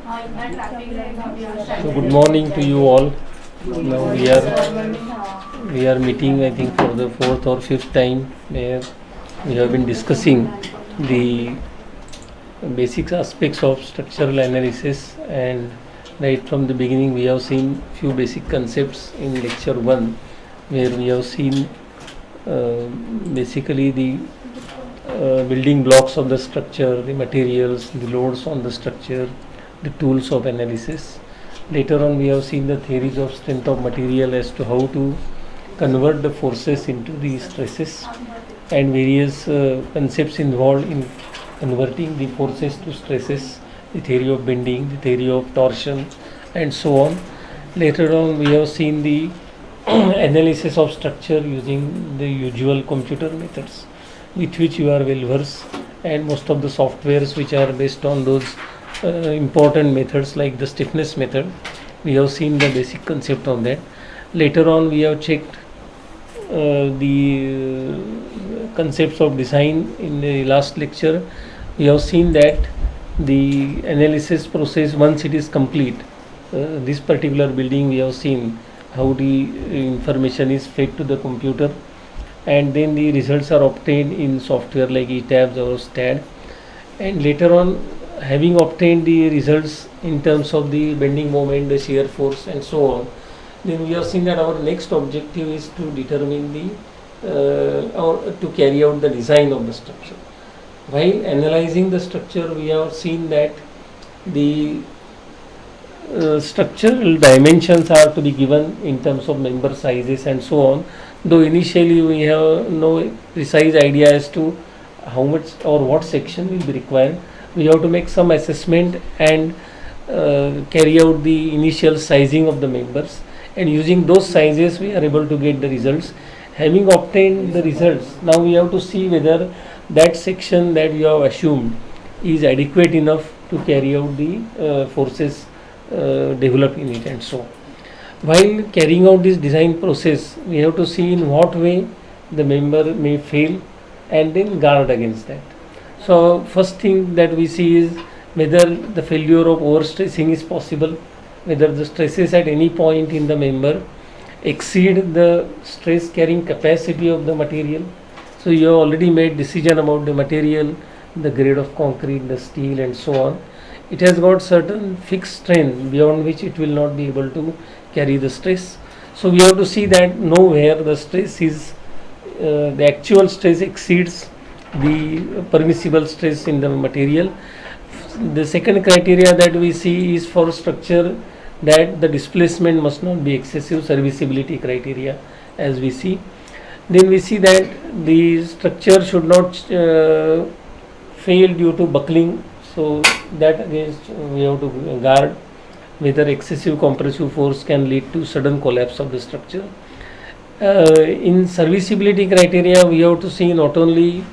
So good morning to you all. Now we are meeting, I think, for the fourth or fifth time, where we have been discussing the basic aspects of structural analysis, and right from the beginning we have seen few basic concepts in lecture 1, where we have seen basically the building blocks of the structure, the materials, the loads on the structure, the tools of analysis. Later on we have seen the theories of strength of material as to how to convert the forces into the stresses, and various concepts involved in converting the forces to stresses, the theory of bending, the theory of torsion, and so on. Later on we have seen the analysis of structure using the usual computer methods with which you are well versed, and most of the softwares which are based on those important methods like the stiffness method. We have seen the basic concept of that. Later on we have checked the concepts of design in the last lecture. We have seen that the analysis process, once it is complete, this particular building, we have seen how the information is fed to the computer, and then the results are obtained in software like ETABS or STAD. And later on, having obtained the results in terms of the bending moment, the shear force, and so on, then we have seen that our next objective is to determine the or to carry out the design of the structure. While analyzing the structure, we have seen that the structural dimensions are to be given in terms of member sizes and so on, though initially we have no precise idea as to how much or what section will be required. We have to make some assessment and carry out the initial sizing of the members, and using those sizes we are able to get the results. Having obtained the results, now we have to see whether that section that you have assumed is adequate enough to carry out the forces developed in it, and so while carrying out this design process, we have to see in what way the member may fail and then guard against that. So first thing that we see is whether the failure of overstressing is possible, whether the stresses at any point in the member exceed the stress carrying capacity of the material. So you have already made decision about the material, the grade of concrete, the steel, and so on. It has got certain fixed strength beyond which it will not be able to carry the stress. So we have to see that nowhere the stress is the actual stress exceeds the permissible stress in the material. The second criteria that we see is for structure that the displacement must not be excessive, serviceability criteria, as we see. Then we see that the structure should not fail due to buckling, so that against we have to guard whether excessive compressive force can lead to sudden collapse of the structure. In serviceability criteria, we have to see not only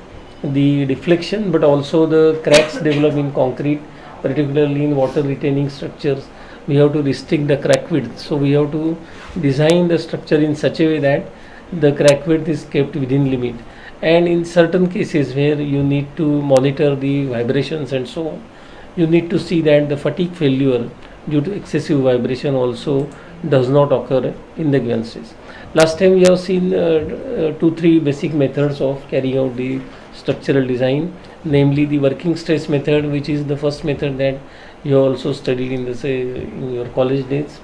the deflection but also the cracks developed in concrete, particularly in water retaining structures. We have to restrict the crack width, so we have to design the structure in such a way that the crack width is kept within limit. And in certain cases where you need to monitor the vibrations and so on, you need to see that the fatigue failure due to excessive vibration also does not occur in the given stress. Last time we have seen 2-3 basic methods of carrying out the structural design, namely the working stress method, which is the first method that you also studied in in your college days,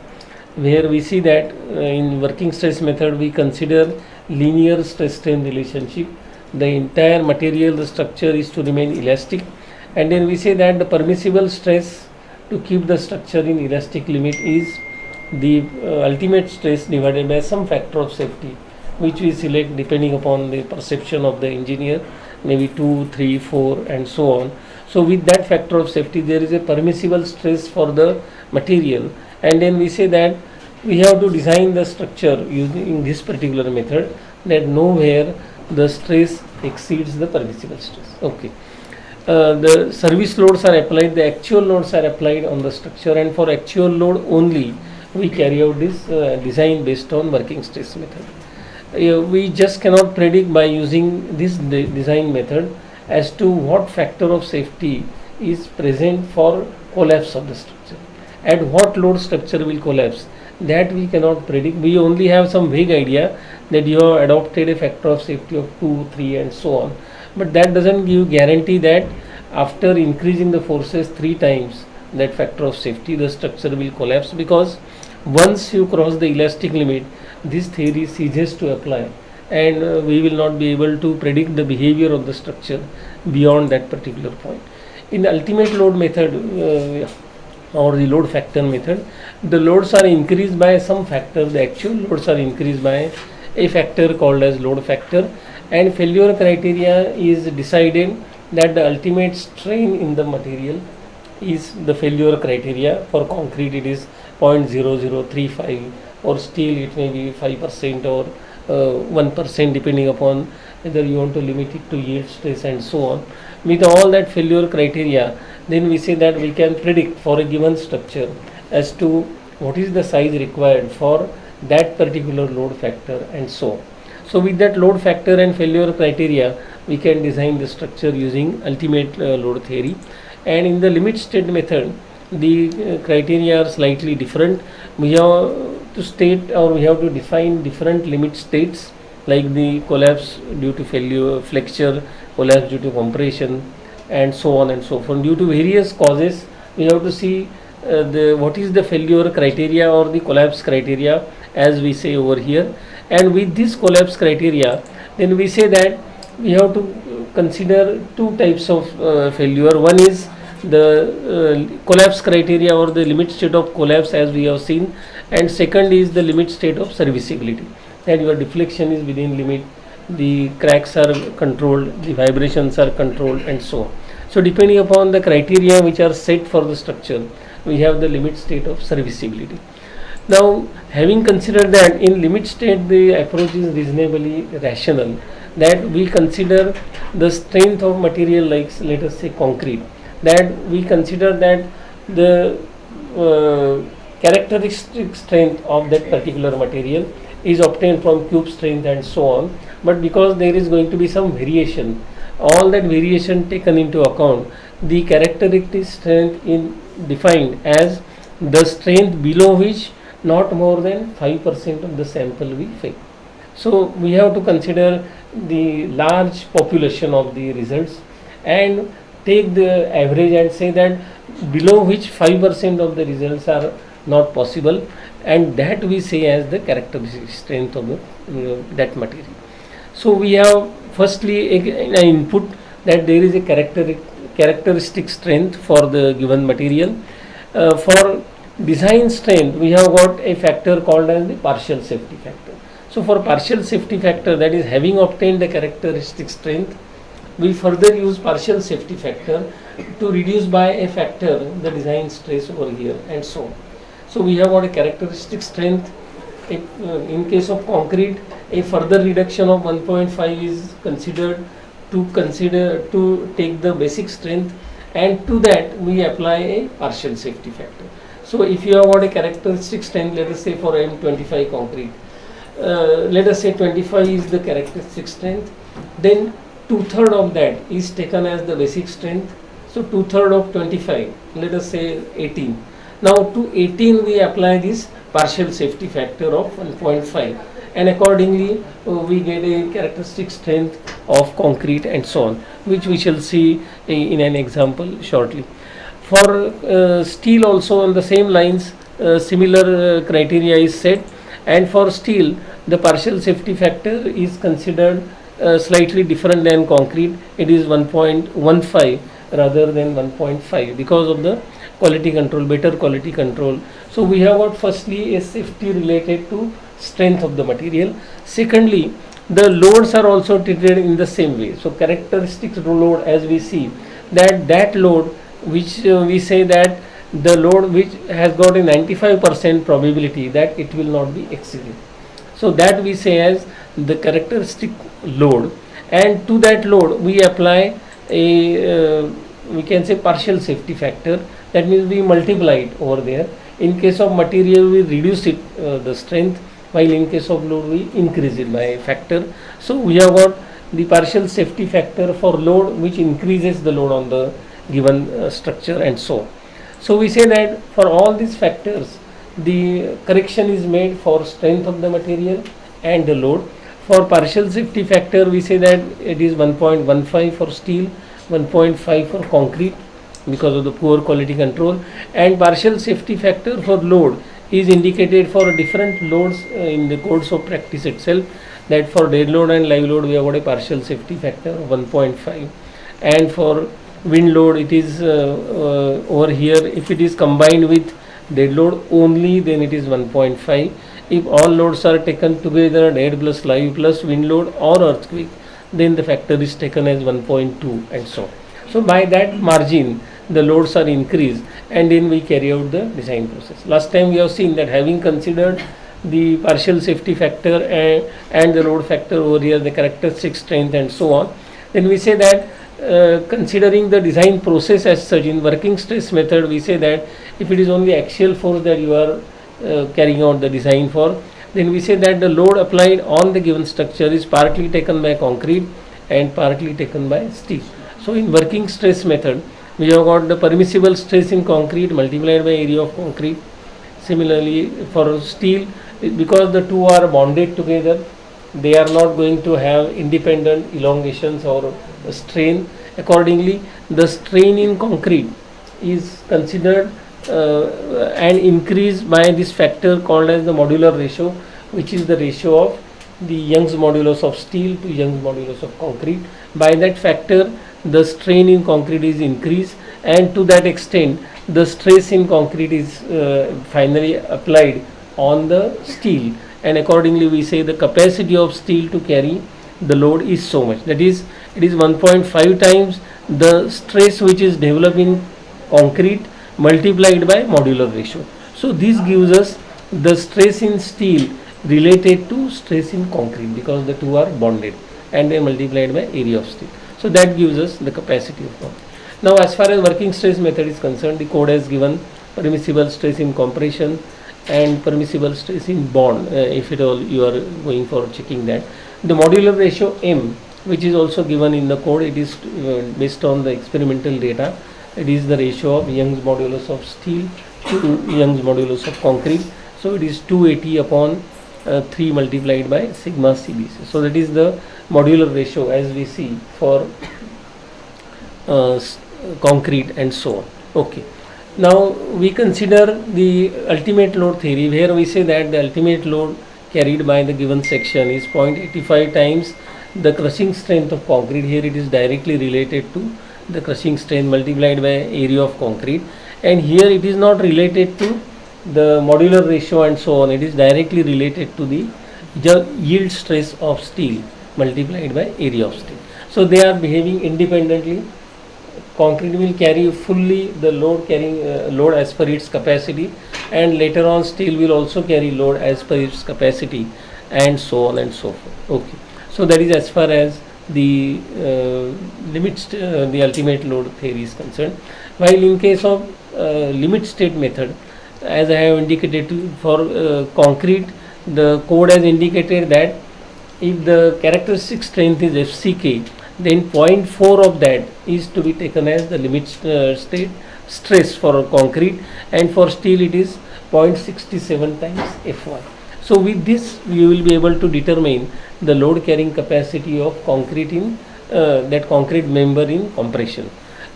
where we see that in working stress method we consider linear stress strain relationship. The entire material, the structure is to remain elastic, and then we say that the permissible stress to keep the structure in elastic limit is the ultimate stress divided by some factor of safety, which we select depending upon the perception of the engineer, maybe 2, 3, 4, and so on. So with that factor of safety, there is a permissible stress for the material, and then we say that we have to design the structure using this particular method, that nowhere the stress exceeds the permissible stress. Okay. The service loads are applied, the actual loads are applied on the structure, and for actual load only we carry out this design based on working stress method. We just cannot predict by using this design method as to what factor of safety is present for collapse of the structure. At what load structure will collapse, that we cannot predict. We only have some vague idea that you have adopted a factor of safety of 2, 3 and so on, but that doesn't give guarantee that after increasing the forces 3 times that factor of safety the structure will collapse, because once you cross the elastic limit this theory ceases to apply, and we will not be able to predict the behavior of the structure beyond that particular point. In ultimate load method or the load factor method, the loads are increased by some factor, the actual loads are increased by a factor called as load factor, and failure criteria is decided that the ultimate strain in the material is the failure criteria. For concrete it is 0.0035, or steel it may be 5% or 1% depending upon whether you want to limit it to yield stress and so on. With all that failure criteria, then we say that we can predict for a given structure as to what is the size required for that particular load factor and so on. So with that load factor and failure criteria we can design the structure using ultimate load theory. And in the limit state method the criteria are slightly different. We have to state, or we have to define different limit states, like the collapse due to failure, flexure, collapse due to compression and so on and so forth. Due to various causes we have to see what is the failure criteria or the collapse criteria, as we say over here. And with this collapse criteria then we say that we have to consider 2 types of failure. One is the collapse criteria or the limit state of collapse, as we have seen, and second is the limit state of serviceability, that your deflection is within limit, the cracks are controlled, the vibrations are controlled and so on. So depending upon the criteria which are set for the structure, we have the limit state of serviceability. Now, having considered that, in limit state the approach is reasonably rational, that we consider the strength of material, like let us say concrete, that we consider that the characteristic strength of that particular material is obtained from cube strength and so on, but because there is going to be some variation, all that variation taken into account, the characteristic strength is defined as the strength below which not more than 5% of the sample will fail. So we have to consider the large population of the results and take the average and say that below which 5% of the results are not possible, and that we say as the characteristic strength of the, that material. So we have firstly an input that there is a characteristic strength for the given material. For design strength we have got a factor called as the partial safety factor. So for partial safety factor, that is having obtained the characteristic strength, we further use partial safety factor to reduce by a factor the design stress over here and so on. So we have got a characteristic strength. In case of concrete, a further reduction of 1.5 is considered to take the basic strength, and to that we apply a partial safety factor. So if you have got a characteristic strength, let us say for M25 concrete, let us say 25 is the characteristic strength, then 2/3 of that is taken as the basic strength. So 2/3 of 25, let us say 18. Now to 18 we apply this partial safety factor of 1.5, and accordingly we get a characteristic strength of concrete and so on, which we shall see in an example shortly. For steel also on the same lines, similar criteria is set, and for steel the partial safety factor is considered slightly different than concrete. It is 1.15 rather than 1.5 because of the quality control, better quality control. So we have got firstly a safety related to strength of the material. Secondly, the loads are also treated in the same way. So characteristic load, as we see that load which we say that the load which has got a 95% probability that it will not be exceeded. So that we say as the characteristic load, and to that load we apply a we can say partial safety factor. That means we multiply it over there. In case of material we reduce it the strength, while in case of load we increase it by a factor. So we have got the partial safety factor for load which increases the load on the given structure and so on. So we say that for all these factors, the correction is made for strength of the material and the load. For partial safety factor, we say that it is 1.15 for steel, 1.5 for concrete because of the poor quality control, and partial safety factor for load is indicated for different loads in the codes of practice itself. That for dead load and live load we have got a partial safety factor of 1.5, and for wind load it is over here, if it is combined with dead load only, then it is 1.5. If all loads are taken together, dead plus live plus wind load or earthquake, then the factor is taken as 1.2 and so on. So by that margin the loads are increased, and then we carry out the design process. Last time we have seen that having considered the partial safety factor and the load factor over here, the characteristic strength and so on, then we say that considering the design process as such, in working stress method we say that if it is only axial force that you are carrying out the design for, then we say that the load applied on the given structure is partly taken by concrete and partly taken by steel. So in working stress method we have got the permissible stress in concrete multiplied by area of concrete. Similarly for steel, because the two are bonded together, they are not going to have independent elongations or strain. Accordingly, the strain in concrete is considered and increased by this factor called as the modular ratio, which is the ratio of the Young's modulus of steel to Young's modulus of concrete. By that factor, the strain in concrete is increased, and to that extent, the stress in concrete is finally applied on the steel, and accordingly we say the capacity of steel to carry the load is so much, that is it is 1.5 times the stress which is developed in concrete multiplied by modular ratio. So this gives us the stress in steel related to stress in concrete, because the two are bonded, and then multiplied by area of steel. So that gives us the capacity of concrete. Now as far as working stress method is concerned, the code has given permissible stress in compression and permissible stress in bond, if at all you are going for checking that. The modular ratio M, which is also given in the code, it is based on the experimental data. It is the ratio of Young's modulus of steel to Young's modulus of concrete. So it is 280 upon 3 multiplied by sigma CBC. So that is the modular ratio as we see for concrete and so on. Okay. Now we consider the ultimate load theory, where we say that the ultimate load carried by the given section is 0.85 times the crushing strength of concrete. Here it is directly related to the crushing strength multiplied by area of concrete, and here it is not related to the modular ratio and so on, it is directly related to the yield stress of steel multiplied by area of steel. So they are behaving independently. Concrete will carry fully the load, carrying load as per its capacity, and later on steel will also carry load as per its capacity, and so on and so forth. Okay, so that is as far as the the ultimate load theory is concerned. While in case of limit state method, as I have indicated for concrete, the code has indicated that if the characteristic strength is FCK, then 0.4 of that is to be taken as the limit state stress for concrete, and for steel it is 0.67 times Fy. So with this we will be able to determine the load carrying capacity of concrete in that concrete member in compression.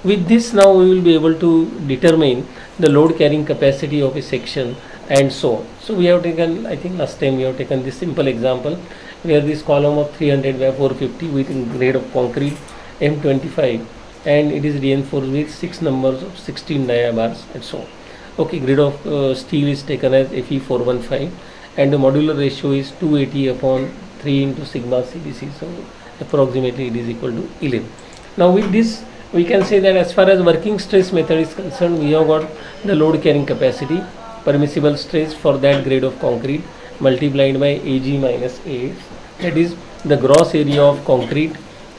With this now we will be able to determine the load carrying capacity of a section and so on. So we have taken, I think last time we have taken this simple example where this column of 300 by 450 with grade of concrete M25, and it is reinforced with 6 numbers of 16 dia bars and so on. Okay, grade of steel is taken as Fe415, and the modular ratio is 280 upon 3 into sigma CBC, so approximately it is equal to 11. Now with this we can say that as far as working stress method is concerned, we have got the load carrying capacity, permissible stress for that grade of concrete multiplied by Ag minus AX, that is the gross area of concrete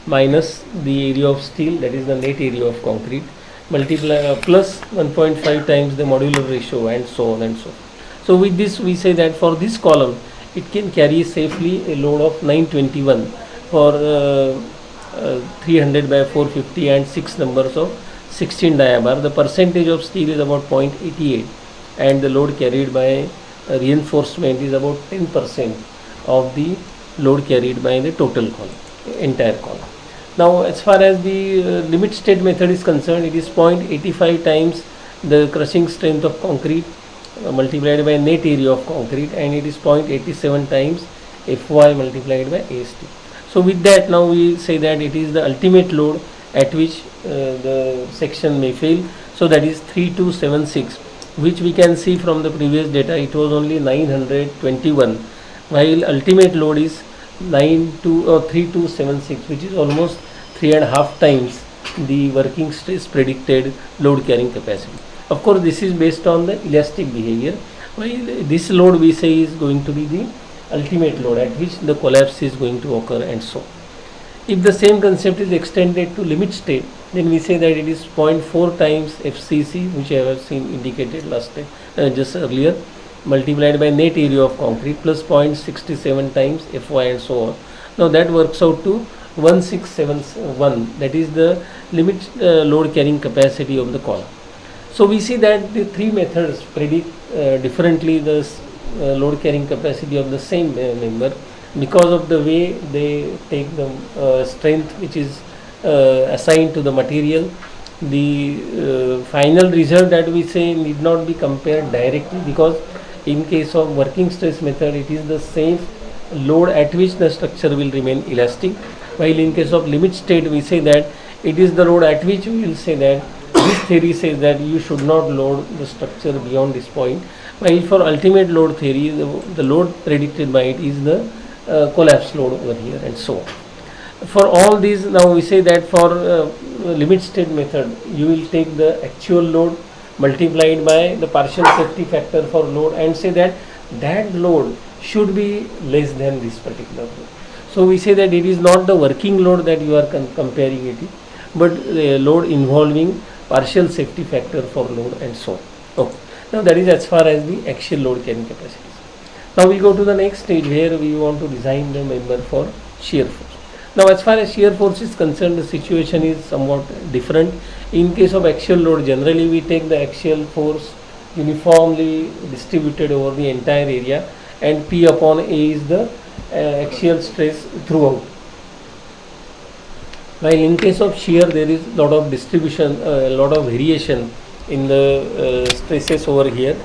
minus the area of steel, that is the net area of concrete, multiply plus 1.5 times the modular ratio, and so on and so on. So with this we say that for this column it can carry safely a load of 921 for 300 by 450 and 6 numbers of 16 diabar, the percentage of steel is about 0.88 and the load carried by reinforcement is about 10% of the load carried by the total column, entire column. Now as far as the limit state method is concerned, it is 0.85 times the crushing strength of concrete multiplied by net area of concrete, and it is 0.87 times Fy multiplied by AST. So with that, now we say that it is the ultimate load at which the section may fail. So that is 3276, which we can see from the previous data, it was only 921, while ultimate load is 3276, which is almost 3.5 times the working stress predicted load carrying capacity. Of course, this is based on the elastic behavior, while this load we say is going to be the ultimate load at which the collapse is going to occur, and so. If the same concept is extended to limit state, then we say that it is 0.4 times FCC, which I have seen indicated last time, just earlier, multiplied by net area of concrete plus 0.67 times Fy and so on. Now that works out to 1671, that is the limit load carrying capacity of the column. So we see that the three methods predict differently the load carrying capacity of the same member because of the way they take the strength which is assigned to the material. The final result that we say need not be compared directly, because in case of working stress method it is the same load at which the structure will remain elastic, while in case of limit state we say that it is the load at which we will say that this theory says that you should not load the structure beyond this point, while for ultimate load theory the load predicted by it is the collapse load over here, and so on. For all these, now we say that for limit state method you will take the actual load multiplied by the partial safety factor for load and say that that load should be less than this particular load. So we say that it is not the working load that you are comparing it, but load involving partial safety factor for load and so on. Okay. Now that is as far as the axial load carrying capacity. Now we go to the next stage where we want to design the member for shear force. Now as far as shear force is concerned, the situation is somewhat different. In case of axial load, generally we take the axial force uniformly distributed over the entire area, and P upon A is the axial stress throughout. While in case of shear there is a lot of distribution, a lot of variation in the stresses over here.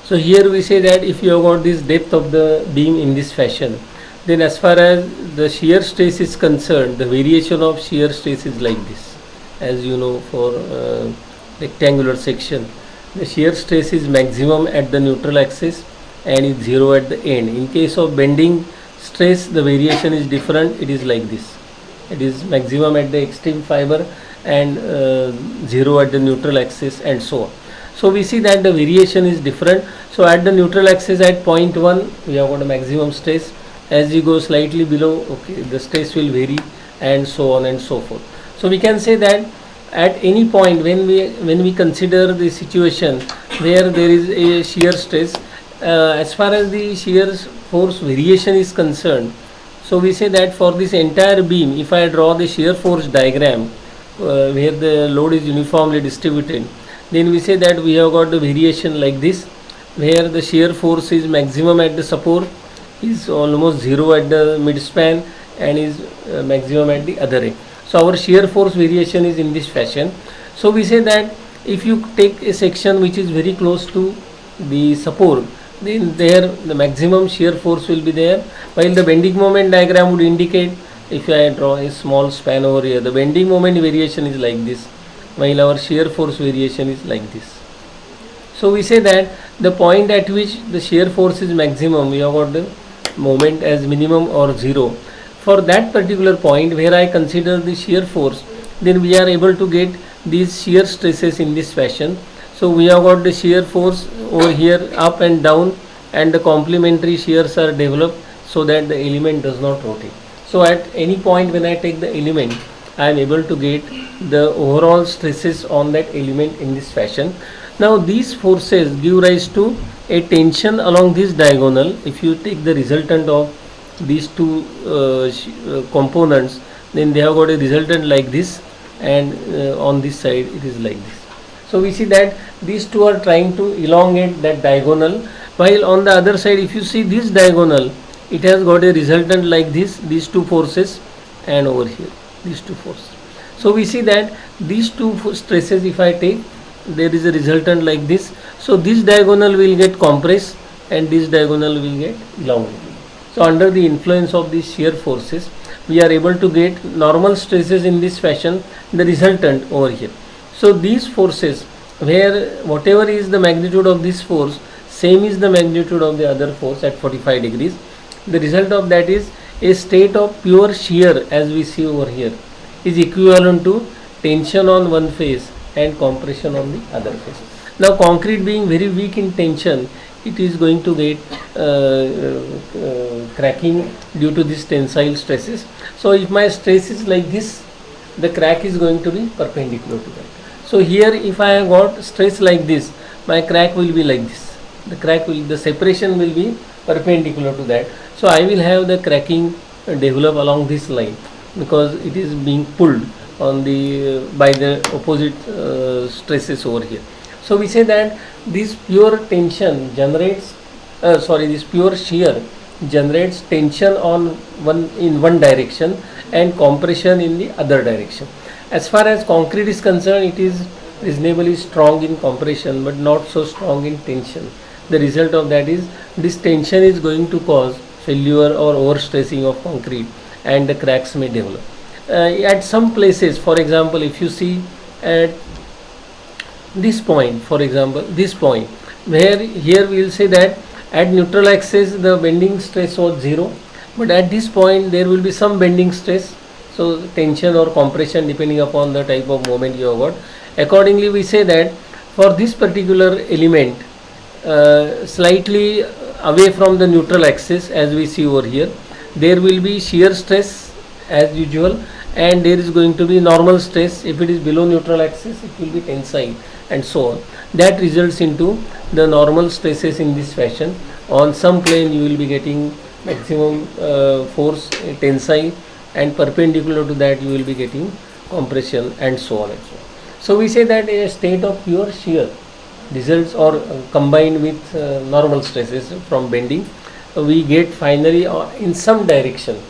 So here we say that if you have got this depth of the beam in this fashion, then as far as the shear stress is concerned, the variation of shear stress is like this. As you know, for rectangular section, the shear stress is maximum at the neutral axis and is zero at the end. In case of bending stress, the variation is different. It is like this. It is maximum at the extreme fiber and zero at the neutral axis, and so on. So we see that the variation is different. So at the neutral axis at point 1 we have got a maximum stress. As you go slightly below, okay, the stress will vary, and so on and so forth. So we can say that at any point when we consider the situation where there is a shear stress, as far as the shear force variation is concerned, so we say that for this entire beam, if I draw the shear force diagram where the load is uniformly distributed, then we say that we have got the variation like this, where the shear force is maximum at the support, is almost zero at the mid span, and is maximum at the other end. So our shear force variation is in this fashion. So we say that if you take a section which is very close to the support, then there the maximum shear force will be there, while the bending moment diagram would indicate if I draw a small span over here, the bending moment variation is like this, while our shear force variation is like this. So we say that the point at which the shear force is maximum, we have got the moment as minimum or 0. For that particular point where I consider the shear force, then we are able to get these shear stresses in this fashion. So we have got the shear force over here up and down, and the complementary shears are developed so that the element does not rotate. So at any point when I take the element, I am able to get the overall stresses on that element in this fashion. Now these forces give rise to a tension along this diagonal. If you take the resultant of these two components, then they have got a resultant like this, and on this side it is like this. So we see that these two are trying to elongate that diagonal, while on the other side, if you see this diagonal, it has got a resultant like this, these two forces, and over here these two forces. So we see that these two stresses, if I take, there is a resultant like this. So this diagonal will get compressed and this diagonal will get elongated. So under the influence of these shear forces, we are able to get normal stresses in this fashion, the resultant over here. So these forces, where whatever is the magnitude of this force, same is the magnitude of the other force at 45 degrees. The result of that is a state of pure shear, as we see over here, is equivalent to tension on one face and compression on the other face. Now concrete being very weak in tension, it is going to get cracking due to this tensile stresses. So if my stress is like this, the crack is going to be perpendicular to that. So here if I have got stress like this, my crack will be like this. The separation will be perpendicular to that. So I will have the cracking develop along this line, because it is being pulled on the by the opposite stresses over here. So we say that this pure tension generates this pure shear generates tension on one direction and compression in the other direction. As far as concrete is concerned, it is reasonably strong in compression but not so strong in tension. The result of that is this tension is going to cause failure or overstressing of concrete, and the cracks may develop. At some places, for example, if you see at this point, for example, this point, where here we will say that at neutral axis the bending stress was 0, but at this point there will be some bending stress, so tension or compression depending upon the type of moment you have got. Accordingly, we say that for this particular element, slightly away from the neutral axis, as we see over here, there will be shear stress as usual, and there is going to be normal stress. If it is below neutral axis, it will be tensile, and so on. That results into the normal stresses in this fashion. On some plane you will be getting maximum force tensile, and perpendicular to that you will be getting compression, and so on and so on. So we say that a state of pure shear results or combined with normal stresses from bending, we get finally in some direction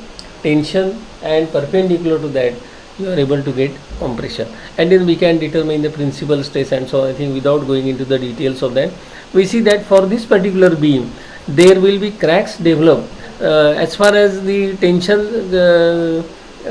tension, and perpendicular to that you are able to get compression, and then we can determine the principal stress and so on. I think without going into the details of that, we see that for this particular beam there will be cracks develop. As far as the tension, the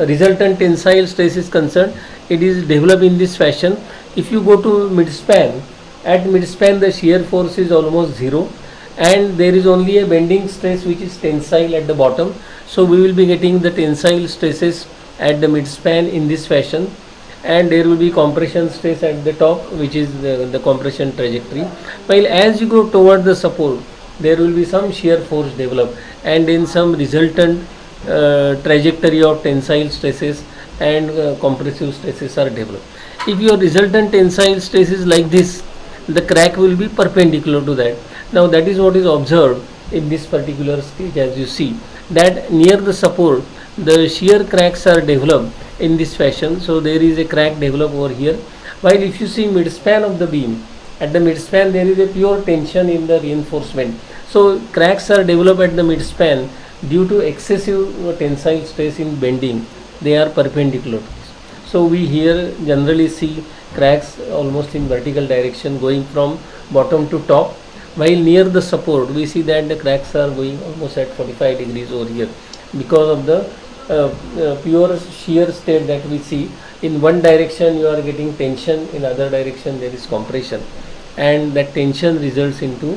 resultant tensile stress is concerned, it is developed in this fashion. If you go to midspan, at midspan the shear force is almost 0, and there is only a bending stress which is tensile at the bottom. So we will be getting the tensile stresses at the midspan in this fashion, and there will be compression stress at the top, which is the compression trajectory. While as you go toward the support, there will be some shear force develop, and then some resultant trajectory of tensile stresses and compressive stresses are developed. If your resultant tensile stress is like this, the crack will be perpendicular to that. Now that is what is observed in this particular stage. As you see that near the support, the shear cracks are developed in this fashion. So there is a crack developed over here, while if you see midspan of the beam, at the midspan there is a pure tension in the reinforcement. So cracks are developed at the midspan due to excessive tensile stress in bending. They are perpendicular to this. So we here generally see cracks almost in vertical direction going from bottom to top, while near the support we see that the cracks are going almost at 45 degrees over here because of the pure shear state that we see. In one direction you are getting tension, in other direction there is compression, and that tension results into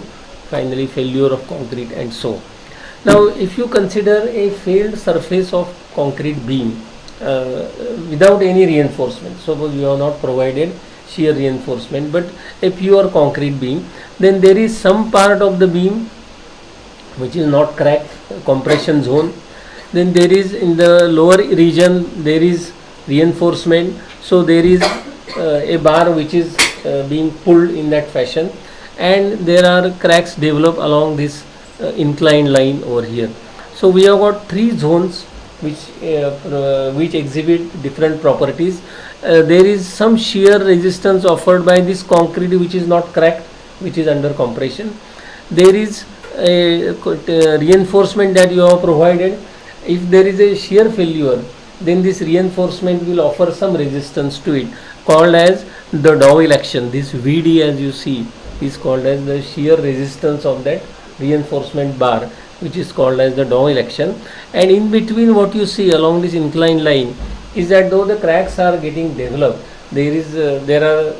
finally failure of concrete and so. Now if you consider a failed surface of concrete beam without any reinforcement, suppose you have not provided shear reinforcement but a pure concrete beam, then there is some part of the beam which is not cracked, compression zone, then there is in the lower region there is reinforcement, so there is a bar which is being pulled in that fashion, and there are cracks develop along this inclined line over here. So we have got three zones which exhibit different properties. There is some shear resistance offered by this concrete which is not cracked, which is under compression. There is a reinforcement that you have provided. If there is a shear failure, then this reinforcement will offer some resistance to it, called as the dowel action. This VD, as you see, is called as the shear resistance of that reinforcement bar, which is called as the dowel action. And in between, what you see along this inclined line is that though the cracks are getting developed, there are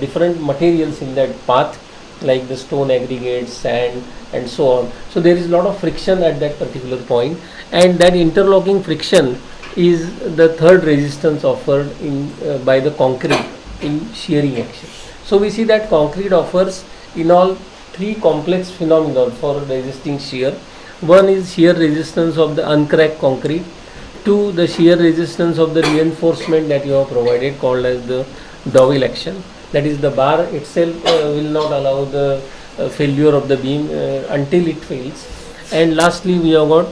different materials in that path, like the stone aggregates, sand, and so on. So there is a lot of friction at that particular point, and that interlocking friction is the third resistance offered by the concrete in shearing action. So we see that concrete offers in all three complex phenomena for resisting shear. One is shear resistance of the uncracked concrete, two, the shear resistance of the reinforcement that you have provided, called as the dowel action, that is the bar itself will not allow the failure of the beam until it fails, and lastly we have got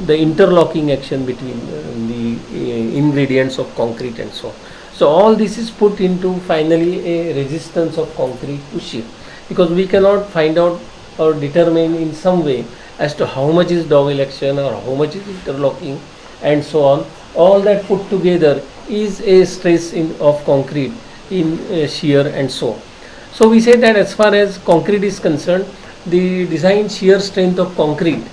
the interlocking action between the ingredients of concrete and so on. So all this is put into finally a resistance of concrete to shear, because we cannot find out or determine in some way as to how much is dowel action or how much is interlocking and so on. All that put together is a stress of concrete in shear and so on. So we say that as far as concrete is concerned, the design shear strength of concrete,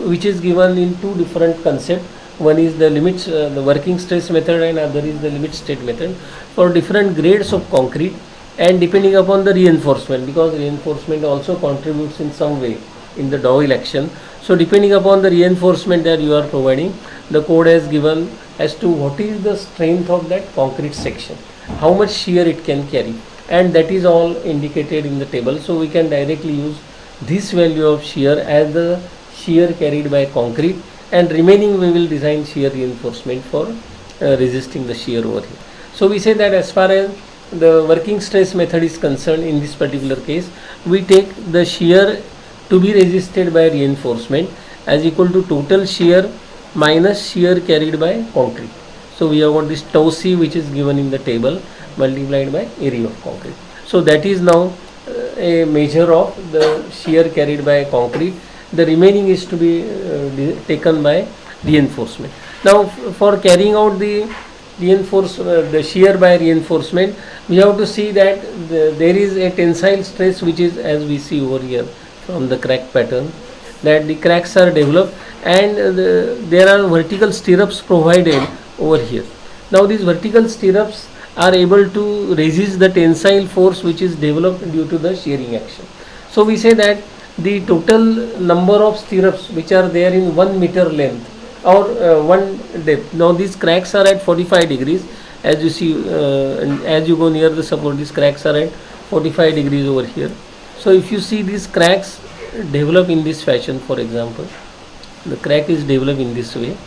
which is given in two different concepts. One is the limits, the working stress method, and other is the limit state method, for different grades of concrete and depending upon the reinforcement, because reinforcement also contributes in some way in the dowel action. So depending upon the reinforcement that you are providing, the code has given as to what is the strength of that concrete section, how much shear it can carry, and that is all indicated in the table. So we can directly use this value of shear as the shear carried by concrete, and remaining we will design shear reinforcement for resisting the shear over here. So we say that as far as the working stress method is concerned, in this particular case we take the shear to be resisted by reinforcement as equal to total shear minus shear carried by concrete. So we have got this tau c, which is given in the table, multiplied by area of concrete. So that is now a measure of the shear carried by concrete. The remaining is to be taken by reinforcement. Now for carrying out the the shear by reinforcement, we have to see that there is a tensile stress which is, as we see over here from the crack pattern, that the cracks are developed, and there are vertical stirrups provided over here. Now these vertical stirrups are able to resist the tensile force which is developed due to the shearing action. So we say that the total number of stirrups which are there in 1 meter length or one depth. Now these cracks are at 45 degrees, as you see, as you go near the support, these cracks are at 45 degrees over here. So if you see these cracks develop in this fashion, for example, the crack is developed in this way.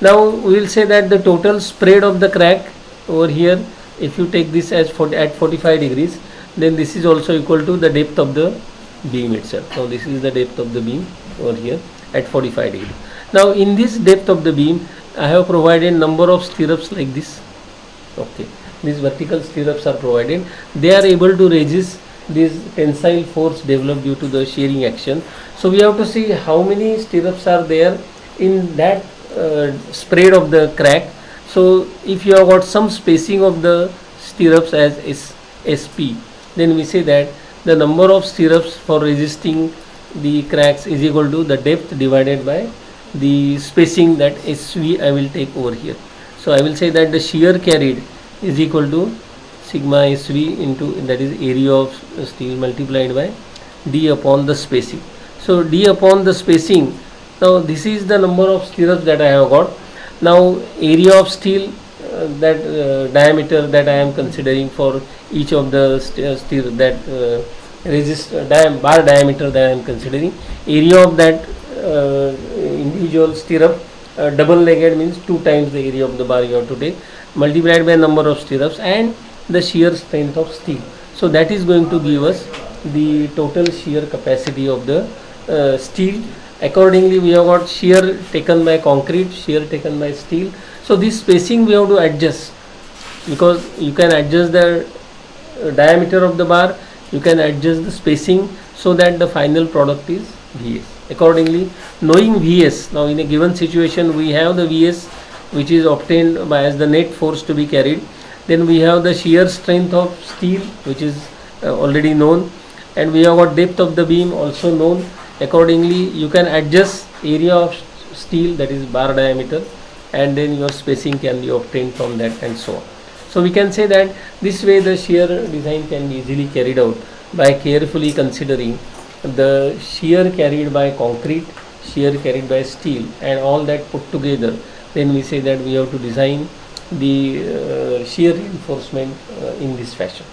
Now we will say that the total spread of the crack over here, if you take this as at 45 degrees, then this is also equal to the depth of the beam itself. So this is the depth of the beam over here at 45 degrees. Now in this depth of the beam, I have provided number of stirrups like this. Okay, these vertical stirrups are provided. They are able to resist this tensile force developed due to the shearing action. So we have to see how many stirrups are there in that spread of the crack. So if you have got some spacing of the stirrups as SP, then we say that the number of stirrups for resisting the cracks is equal to the depth divided by the spacing, that SV I will take over here. So I will say that the shear carried is equal to sigma SV into, that is area of steel, multiplied by d upon the spacing. So d upon the spacing, now this is the number of stirrups that I have got. Now area of steel, that diameter that I am considering for each of the stirrup, that bar diameter that I am considering, area of that individual stirrup, double legged means 2 times the area of the bar you have to take, multiplied by number of stirrups and the shear strength of steel. So that is going to give us the total shear capacity of the steel. Accordingly, we have got shear taken by concrete, shear taken by steel. So this spacing we have to adjust, because you can adjust the diameter of the bar, you can adjust the spacing, so that the final product is Vs. Accordingly, knowing Vs, now in a given situation we have the Vs which is obtained by as the net force to be carried, then we have the shear strength of steel which is already known, and we have got depth of the beam also known. Accordingly, you can adjust area of steel, that is bar diameter, and then your spacing can be obtained from that, and so on. So we can say that this way the shear design can be easily carried out by carefully considering the shear carried by concrete, shear carried by steel, and all that put together. Then we say that we have to design the shear reinforcement in this fashion.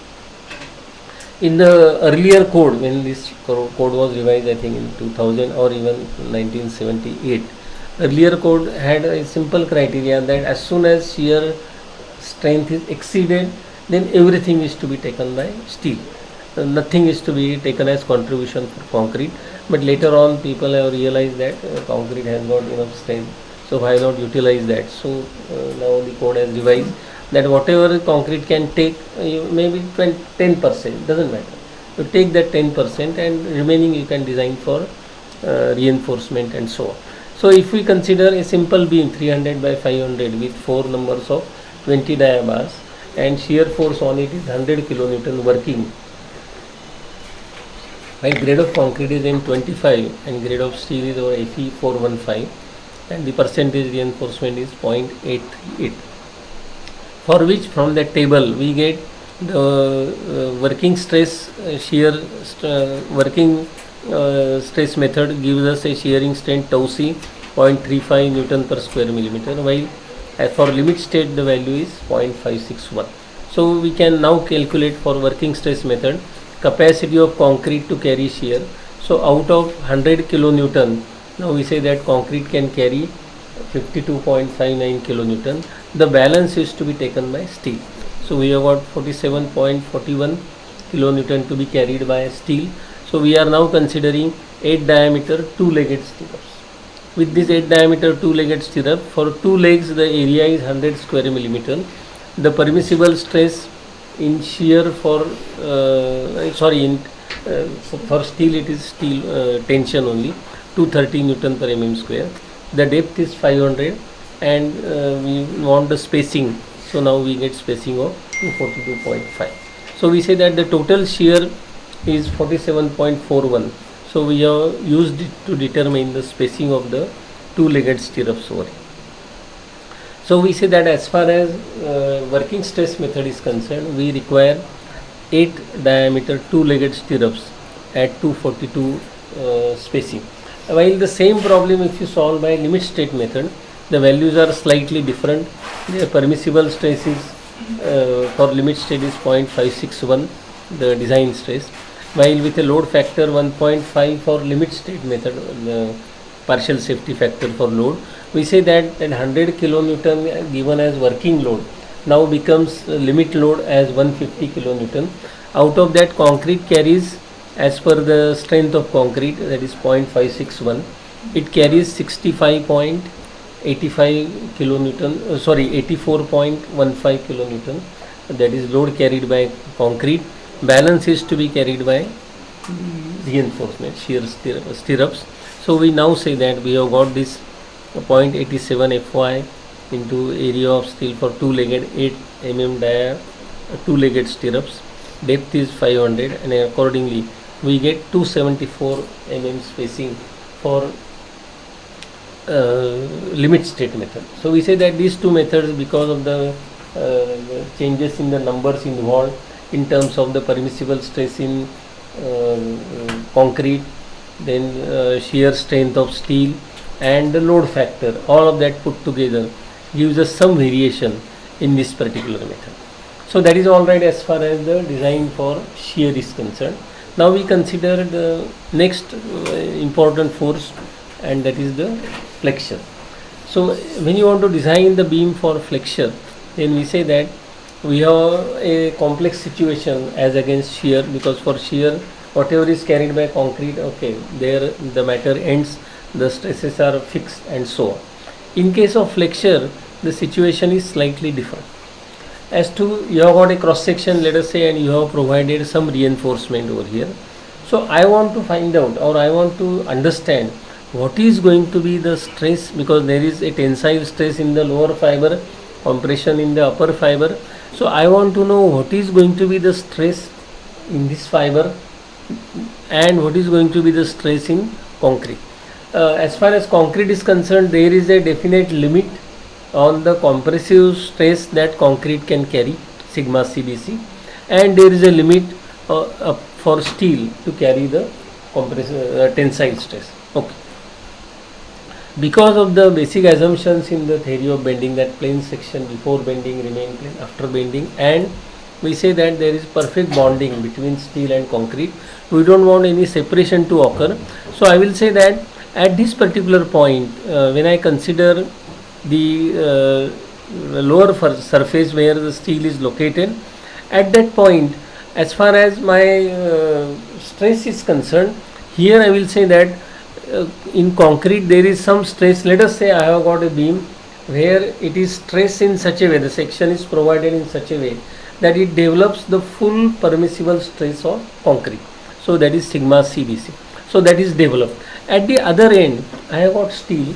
In the earlier code, when this code was revised, I think in 2000 or even 1978, earlier code had a simple criteria that as soon as shear strength is exceeded, then everything is to be taken by steel. Nothing is to be taken as contribution for concrete. But later on, people have realized that concrete has got enough strength, so why not utilize that? So now the code has revised that whatever concrete can take, maybe 10%, doesn't matter. You take that 10% and remaining you can design for reinforcement and so on. So if we consider a simple beam 300 by 500 with 4 numbers of 20 dia bars, and shear force on it is 100 kilonewton working, while grade of concrete is M25 and grade of steel is over Fe415, and the percentage reinforcement is 0.838, for which from the table we get the working stress working stress method gives us a shearing strength tau c 0.35 Newton per square millimeter, while as for limit state the value is 0.561. So we can now calculate for working stress method capacity of concrete to carry shear. So out of 100 kilonewton, now we say that concrete can carry 52.59 kilonewton. The balance is to be taken by steel. So we have got 47.41 kilonewton to be carried by steel. So we are now considering 8 diameter 2-legged stirrups. With this 8 diameter 2-legged stirrup, for 2 legs the area is 100 square millimeter. The permissible stress in shear for for steel, it is steel tension only 230 Newton per mm square. The depth is 500, and we want the spacing. So now we get spacing of 242.5. So we say that the total shear is 47.41. So we have used it to determine the spacing of the 2-legged stirrups over here. So we say that as far as working stress method is concerned, we require 8 diameter 2-legged stirrups at 242 spacing. While the same problem if you solve by limit state method, the values are slightly different. The permissible stress is for limit state is 0.561, the design stress, while with a load factor 1.5 for limit state method, the partial safety factor for load, we say that 100 kilonewton given as working load now becomes limit load as 150 kilonewton. Out of that, concrete carries, as per the strength of concrete, that is 0.561, it carries 65.85 kilonewton, 84.15 kilonewton, that is load carried by concrete. Balance is to be carried by reinforcement, shear stirrups. So we now say that we have got this 0.87 Fy into area of steel for 2-legged 8 mm dia 2-legged stirrups. Depth is 500, and accordingly we get 274 mm spacing for limit state method. So we say that these two methods, because of the changes in the numbers involved in terms of the permissible stress in concrete, then shear strength of steel and the load factor, all of that put together gives us some variation in this particular method. So that is all right as far as the design for shear is concerned. Now we consider the next important force, and that is the flexure. So when you want to design the beam for flexure, then we say that we have a complex situation as against shear, because for shear whatever is carried by concrete, okay, there the matter ends, the stresses are fixed and so on. In case of flexure, the situation is slightly different. As to you have got a cross section, let us say, and you have provided some reinforcement over here. So I want to find out, or I want to understand what is going to be the stress, because there is a tensile stress in the lower fiber, compression in the upper fiber. So I want to know what is going to be the stress in this fiber and what is going to be the stress in concrete. As far as concrete is concerned, there is a definite limit on the compressive stress that concrete can carry, sigma CBC, and there is a limit for steel to carry the tensile stress. Okay. Because of the basic assumptions in the theory of bending, that plane section before bending remain plane after bending, and we say that there is perfect bonding between steel and concrete, we don't want any separation to occur. So I will say that at this particular point, when I consider the lower surface where the steel is located, at that point, as far as my stress is concerned, here I will say that in concrete there is some stress. Let us say I have got a beam where it is stressed in such a way, the section is provided in such a way that it develops the full permissible stress of concrete. So that is sigma CBC. So that is developed. At the other end, I have got steel,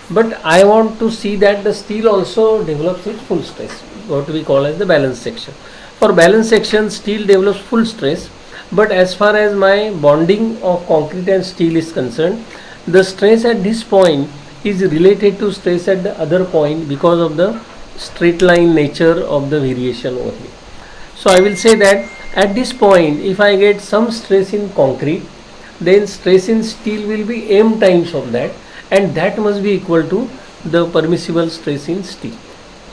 but I want to see that the steel also develops its full stress, what we call as the balance section. For balance section, steel develops full stress, but as far as my bonding of concrete and steel is concerned, the stress at this point is related to stress at the other point because of the straight line nature of the variation over here. So I will say that at this point, if I get some stress in concrete, then stress in steel will be m times of that, and that must be equal to the permissible stress in steel.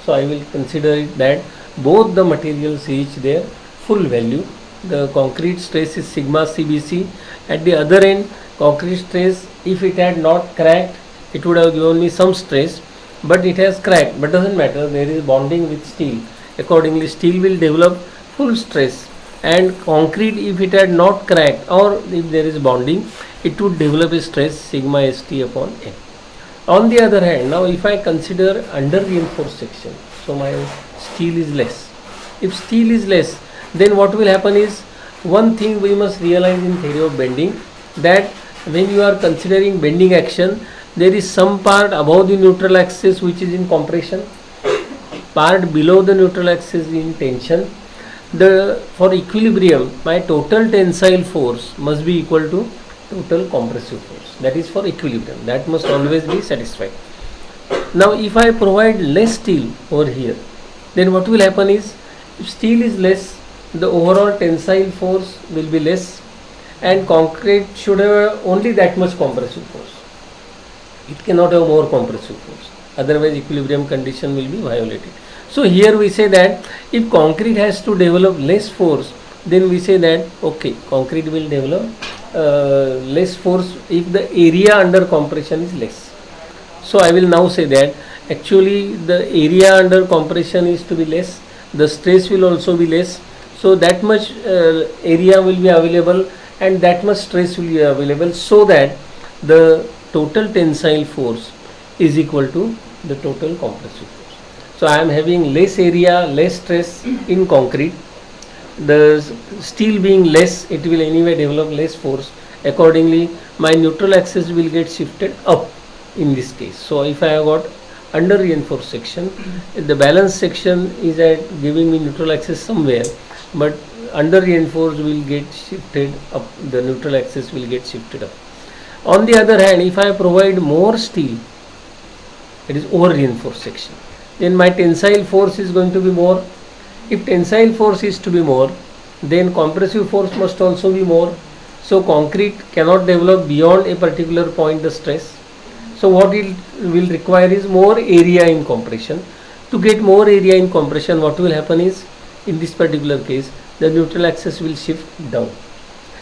So I will consider it that both the materials reach their full value. The concrete stress is sigma CBC. At the other end, concrete stress, if it had not cracked, it would have given me some stress, but it has cracked, but doesn't matter, there is bonding with steel. Accordingly, steel will develop full stress, and concrete, if it had not cracked or if there is bonding, it would develop a stress sigma ST upon M. On the other hand, now if I consider under reinforced section, so my steel is less. If steel is less, then what will happen is, one thing we must realize in theory of bending, that when you are considering bending action, there is some part above the neutral axis which is in compression, part below the neutral axis in tension. For equilibrium, my total tensile force must be equal to total compressive force. That is for equilibrium. That must always be satisfied. Now if I provide less steel over here, then what will happen is, if steel is less, the overall tensile force will be less, and concrete should have only that much compressive force. It cannot have more compressive force, otherwise equilibrium condition will be violated. So here we say that if concrete has to develop less force, then we say that okay, concrete will develop less force if the area under compression is less. So I will now say that actually the area under compression is to be less, the stress will also be less, so that much area will be available and that much stress will be available, so that the total tensile force is equal to the total compressive force. So I am having less area, less stress in concrete. The steel being less, it will anyway develop less force. Accordingly, my neutral axis will get shifted up in this case. So if I have got under reinforced section, the balance section is at giving me neutral axis somewhere, but under reinforced will get shifted up, the neutral axis will get shifted up. On the other hand, if I provide more steel, it is over reinforced section, then my tensile force is going to be more. If tensile force is to be more, then compressive force must also be more. So concrete cannot develop beyond a particular point the stress. So what it will require is more area in compression. To get more area in compression, what will happen is, in this particular case, the neutral axis will shift down.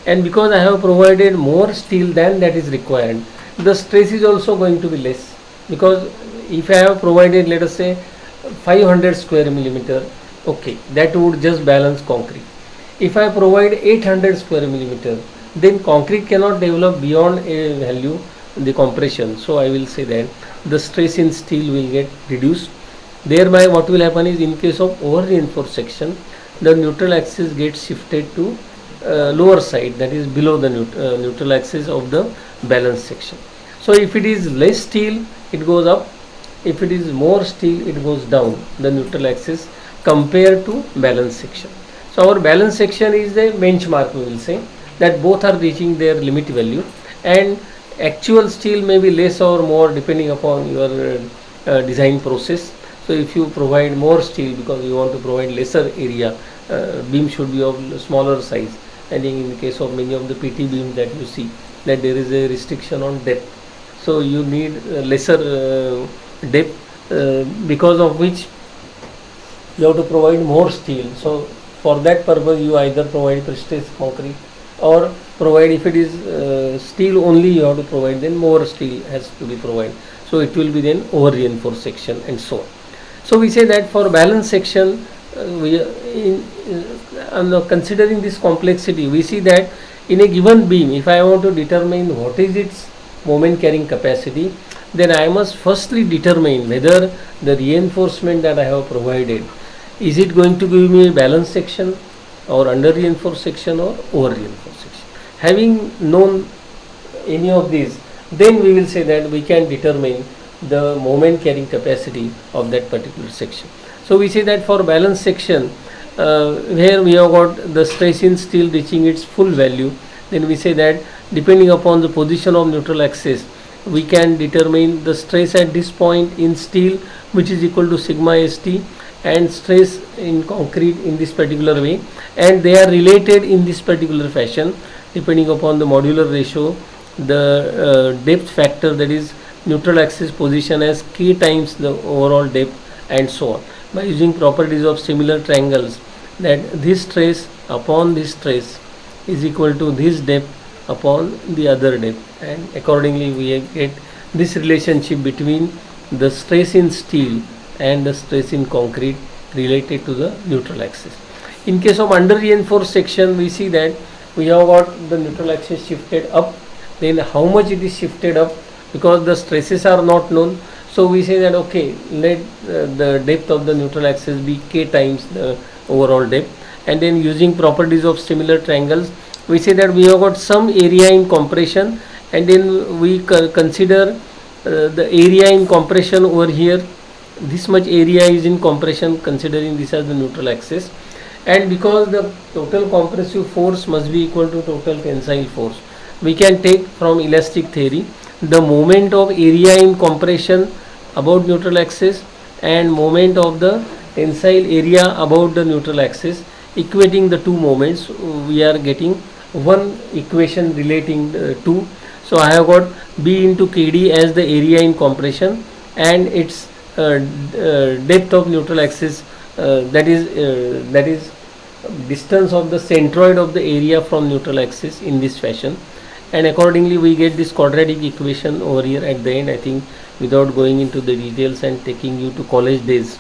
And because I have provided more steel than that is required, the stress is also going to be less. Because if I have provided, let us say, 500 square millimeter, okay, that would just balance concrete. If I provide 800 square millimeter, then concrete cannot develop beyond a value, the compression. So I will say that the stress in steel will get reduced. Thereby what will happen is, in case of over reinforced section, the neutral axis gets shifted to lower side, that is below the neutral axis of the balance section. So if it is less steel, it goes up. If it is more steel, it goes down the neutral axis compared to balance section. So our balance section is the benchmark, we will say, that both are reaching their limit value, and actual steel may be less or more depending upon your design process. So if you provide more steel because you want to provide lesser area, beam should be of smaller size. I think in the case of many of the PT beams that you see, that there is a restriction on depth. So you need lesser depth, because of which you have to provide more steel. So for that purpose, you either provide prestressed concrete, or provide, if it is steel only you have to provide, then more steel has to be provided. So it will be then over reinforced section and so on. So we say that for balance section, considering this complexity, we see that in a given beam, if I want to determine what is its moment carrying capacity, then I must firstly determine whether the reinforcement that I have provided, is it going to give me a balance section or under reinforced section or over reinforced section. Having known any of these, then we will say that we can determine the moment carrying capacity of that particular section. So we say that for balance section, where we have got the stress in steel reaching its full value, then we say that depending upon the position of neutral axis, we can determine the stress at this point in steel, which is equal to sigma st, and stress in concrete in this particular way, and they are related in this particular fashion depending upon the modular ratio, the depth factor, that is neutral axis position as k times the overall depth, and so on, by using properties of similar triangles, that this stress upon this stress is equal to this depth upon the other depth, and accordingly we get this relationship between the stress in steel and the stress in concrete related to the neutral axis. In case of under reinforced section, we see that we have got the neutral axis shifted up. Then how much it is shifted up, because the stresses are not known, so we say that okay, let the depth of the neutral axis be k times the overall depth, and then using properties of similar triangles, we say that we have got some area in compression, and then we consider the area in compression over here. This much area is in compression, considering this as the neutral axis, and because the total compressive force must be equal to total tensile force, we can take from elastic theory the moment of area in compression about neutral axis and moment of the tensile area about the neutral axis. Equating the two moments, we are getting one equation relating two. So I have got B into KD as the area in compression, and its depth of neutral axis, that is distance of the centroid of the area from neutral axis in this fashion, and accordingly we get this quadratic equation over here at the end. I think without going into the details and taking you to college days,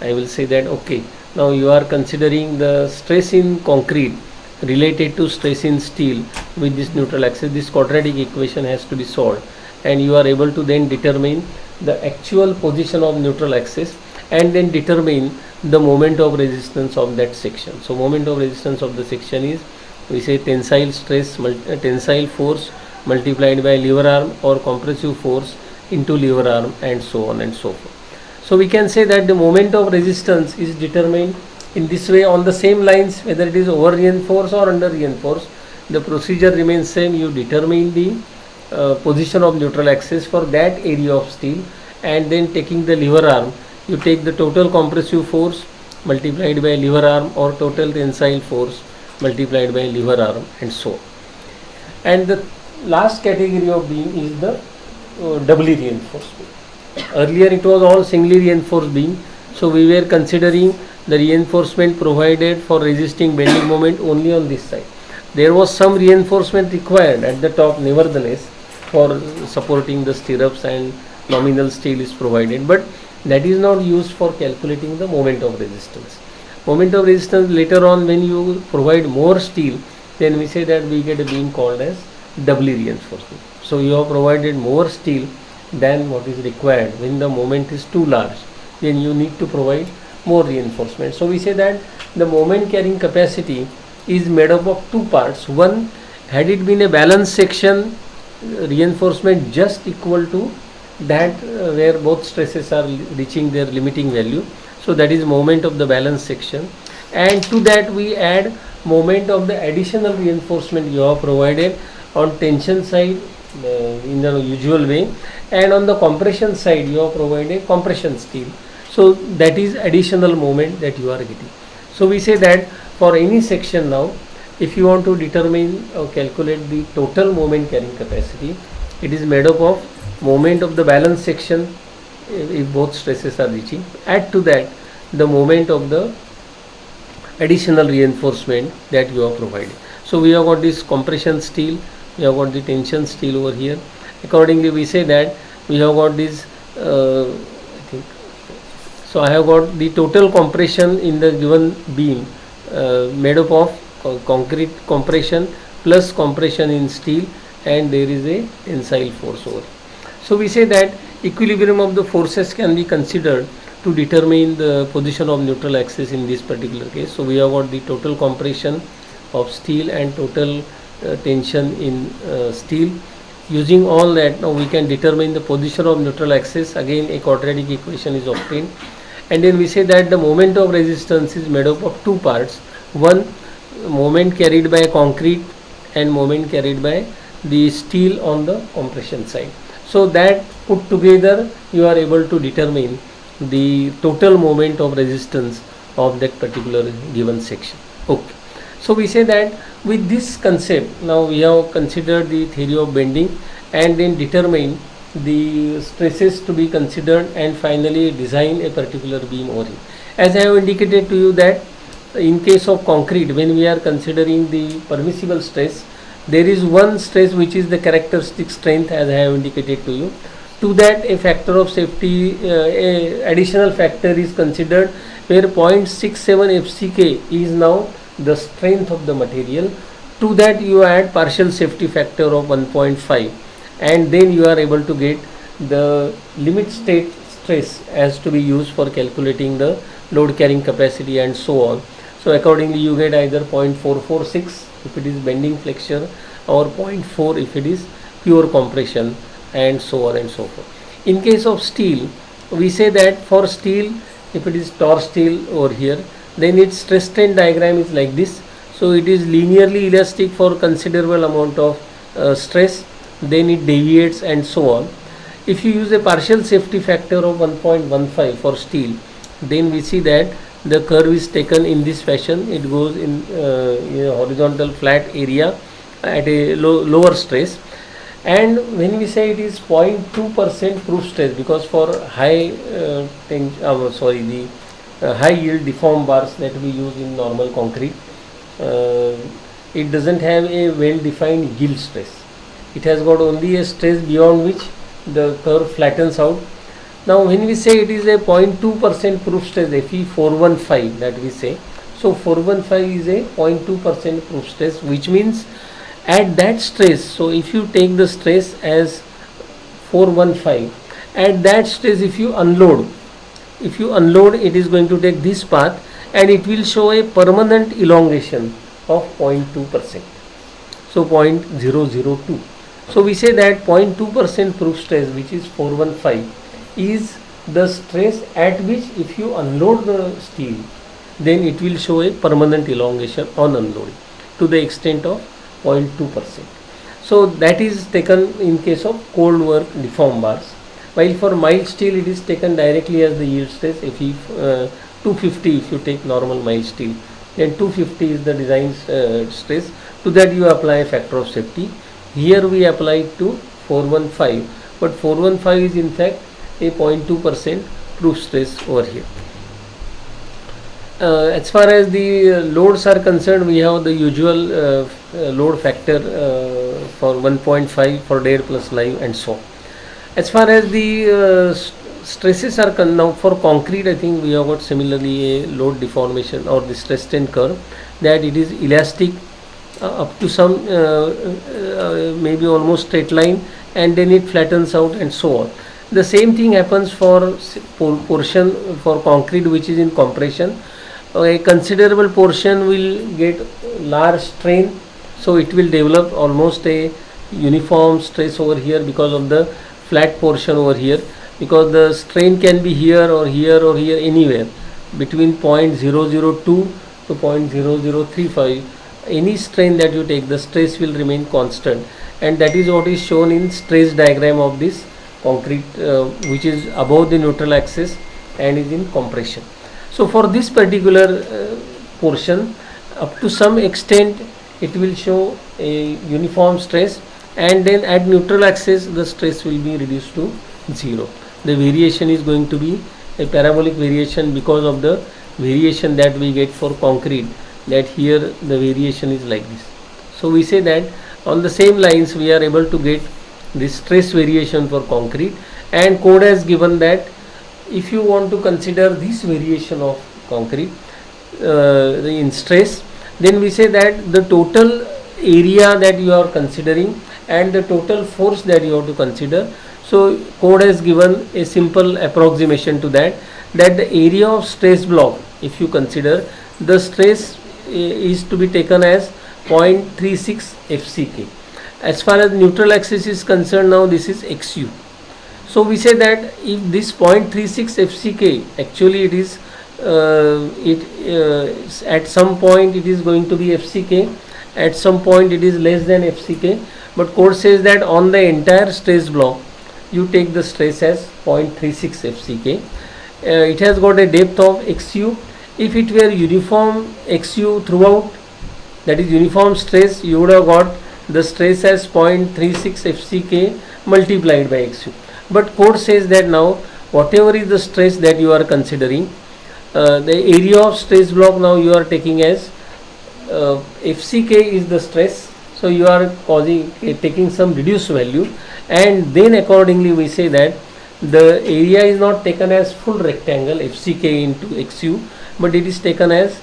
I will say that okay, now you are considering the stress in concrete related to stress in steel with this neutral axis. This quadratic equation has to be solved, and you are able to then determine the actual position of neutral axis, and then determine the moment of resistance of that section. So moment of resistance of the section is, we say, tensile stress, tensile force multiplied by lever arm or compressive force into lever arm, and so on and so forth. So we can say that the moment of resistance is determined in this way on the same lines, whether it is over reinforced or under reinforced. The procedure remains same. You determine the position of neutral axis for that area of steel, and then taking the lever arm, you take the total compressive force multiplied by lever arm or total tensile force multiplied by lever arm, and so on. And the last category of beam is the doubly reinforced beam. Earlier it was all singly reinforced beam, so we were considering the reinforcement provided for resisting bending moment only on this side. There was some reinforcement required at the top nevertheless for supporting the stirrups, and nominal steel is provided, but that is not used for calculating the moment of resistance. Moment of resistance later on, when you provide more steel, then we say that we get a beam called as doubly reinforced beam. So you have provided more steel than what is required. When the moment is too large, then you need to provide more reinforcement. So we say that the moment carrying capacity is made up of two parts. One, had it been a balanced section, reinforcement just equal to that where both stresses are reaching their limiting value, so that is moment of the balanced section, and to that we add moment of the additional reinforcement you have provided on tension side in the usual way, and on the compression side you have provided compression steel, so that is additional moment that you are getting. So we say that for any section now, if you want to determine or calculate the total moment carrying capacity, it is made up of moment of the balanced section if both stresses are reaching, add to that the moment of the additional reinforcement that you have provided. So we have got this compression steel, we have got the tension steel over here. Accordingly we say that we have got this I think so I have got the total compression in the given beam made up of concrete compression plus compression in steel, and there is a tensile force over. So we say that equilibrium of the forces can be considered to determine the position of neutral axis in this particular case. So we have got the total compression of steel and total tension in steel. Using all that, now we can determine the position of neutral axis. Again a quadratic equation is obtained, and then we say that the moment of resistance is made up of two parts. One, moment carried by concrete, and moment carried by the steel on the compression side. So that put together you are able to determine the total moment of resistance of that particular given section. Okay. So we say that with this concept, now we have considered the theory of bending and then determine the stresses to be considered, and finally design a particular beam over here. As I have indicated to you that in case of concrete, when we are considering the permissible stress, there is one stress which is the characteristic strength, as I have indicated to you. To that a factor of safety, a additional factor is considered, where 0.67 FCK is now the strength of the material. To that you add partial safety factor of 1.5, and then you are able to get the limit state stress as to be used for calculating the load carrying capacity and so on. So accordingly you get either 0.446 if it is bending flexure, or 0.4 if it is pure compression, and so on and so forth. In case of steel, we say that for steel, if it is torr steel over here, then its stress strain diagram is like this. So it is linearly elastic for considerable amount of stress, then it deviates and so on. If you use a partial safety factor of 1.15 for steel, then we see that the curve is taken in this fashion. It goes in a horizontal flat area at a lower stress, and when we say it is 0.2% proof stress, because for high high yield deform bars that we use in normal concrete, it doesn't have a well defined yield stress. It has got only a stress beyond which the curve flattens out. Now when we say it is a 0.2% proof stress, Fe415 that we say, so 415 is a 0.2% proof stress, which means at that stress, so if you take the stress as 415, at that stress if you unload, it is going to take this path, and it will show a permanent elongation of 0.2%, so 0.002. So we say that 0.2% proof stress, which is 415, is the stress at which if you unload the steel, then it will show a permanent elongation on unloading to the extent of 0.2%. So that is taken in case of cold work deform bars. while for mild steel it is taken directly as the yield stress. If 250, if you take normal mild steel, then 250 is the design stress. To that you apply a factor of safety. Here we apply it to 415, but 415 is in fact a 0.2% proof stress over here. As far as the loads are concerned, we have the usual load factor for 1.5 for dead plus live and so on. As far as the stresses are now for concrete, I think we have got similarly a load deformation or the stress strain curve, that it is elastic up to some maybe almost straight line, and then it flattens out and so on. The same thing happens for portion for concrete which is in compression. A considerable portion will get large strain, so it will develop almost a uniform stress over here because of the flat portion over here, because the strain can be here or here or here, anywhere between 0.002 to 0.0035. Any strain that you take, the stress will remain constant, and that is what is shown in stress diagram of this concrete which is above the neutral axis and is in compression. So for this particular portion, up to some extent it will show a uniform stress, and then at neutral axis the stress will be reduced to 0. The variation is going to be a parabolic variation because of the variation that we get for concrete, that here the variation is like this. So we say that on the same lines we are able to get this stress variation for concrete, and code has given that if you want to consider this variation of concrete in stress, then we say that the total area that you are considering and the total force that you have to consider. So code has given a simple approximation to that, that the area of stress block, if you consider, the stress is to be taken as 0.36 FCK. As far as neutral axis is concerned, now this is XU. So we say that if this 0.36 FCK, actually it is at some point it is going to be FCK, at some point it is less than FCK, but code says that on the entire stress block you take the stress as 0.36 FCK. It has got a depth of XU. If it were uniform XU throughout, that is uniform stress, you would have got the stress as 0.36 FCK multiplied by XU. But code says that now whatever is the stress that you are considering, the area of stress block now you are taking as FCK is the stress, so you are taking some reduced value, and then accordingly we say that the area is not taken as full rectangle FCK into XU, but it is taken as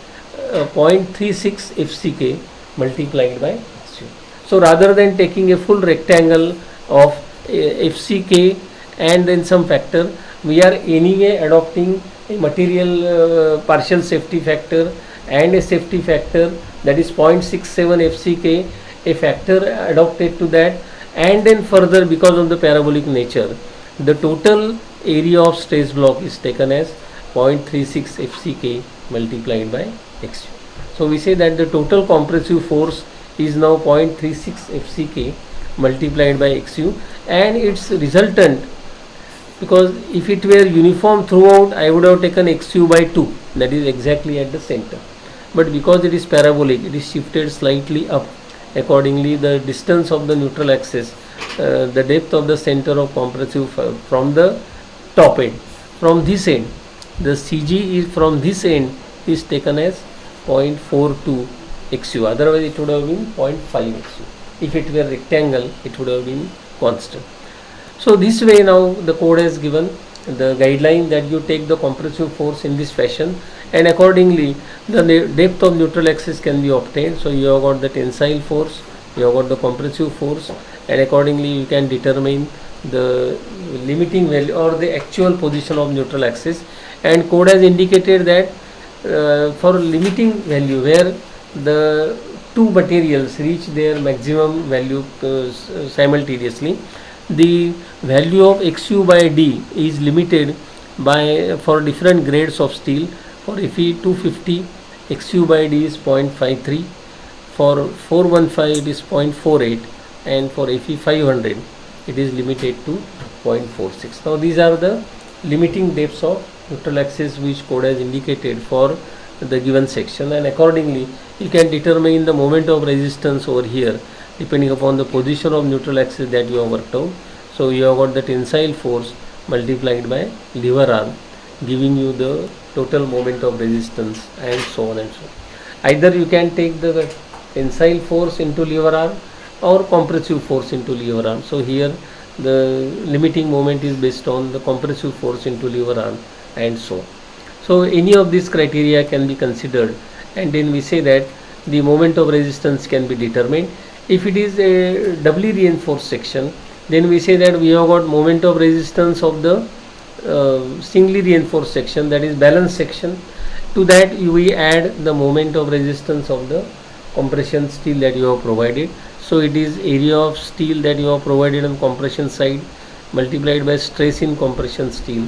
0.36 FCK multiplied by XU. So rather than taking a full rectangle of FCK and then some factor, we are anyway adopting a material partial safety factor and a safety factor, that is 0.67 FCK, a factor adopted to that, and then further because of the parabolic nature, the total area of stress block is taken as 0.36 FCK multiplied by XU. So we say that the total compressive force is now 0.36 FCK multiplied by XU, and its resultant, because if it were uniform throughout I would have taken XU by 2, that is exactly at the center, but because it is parabolic it is shifted slightly up. Accordingly the distance of the neutral axis, the depth of the center of compressive from the top end, from this end, the CG is from this end is taken as 0.42 XU, otherwise it would have been 0.5 XU. If it were rectangle it would have been constant. So this way now the code has given the guideline that you take the compressive force in this fashion, and accordingly the depth of neutral axis can be obtained. So you have got the tensile force, you have got the compressive force, and accordingly you can determine the limiting value or the actual position of neutral axis. And code has indicated that for limiting value where the two materials reach their maximum value simultaneously, the value of XU by D is limited by for different grades of steel. For Fe 250 XU by D is 0.53, for 415 it is 0.48, and for Fe 500 it is limited to 0.46. Now these are the limiting depths of neutral axis which code has indicated for the given section, and accordingly you can determine the moment of resistance over here depending upon the position of neutral axis that you have worked out. So you have got the tensile force multiplied by lever arm, giving you the total moment of resistance, and so on and so on. Either you can take the tensile force into lever arm or compressive force into lever arm. So here the limiting moment is based on the compressive force into lever arm, and so on. So any of these criteria can be considered, and then we say that the moment of resistance can be determined. If it is a doubly reinforced section, then we say that we have got moment of resistance of the singly reinforced section, that is balanced section. To that we add the moment of resistance of the compression steel that you have provided. So it is area of steel that you have provided on compression side multiplied by stress in compression steel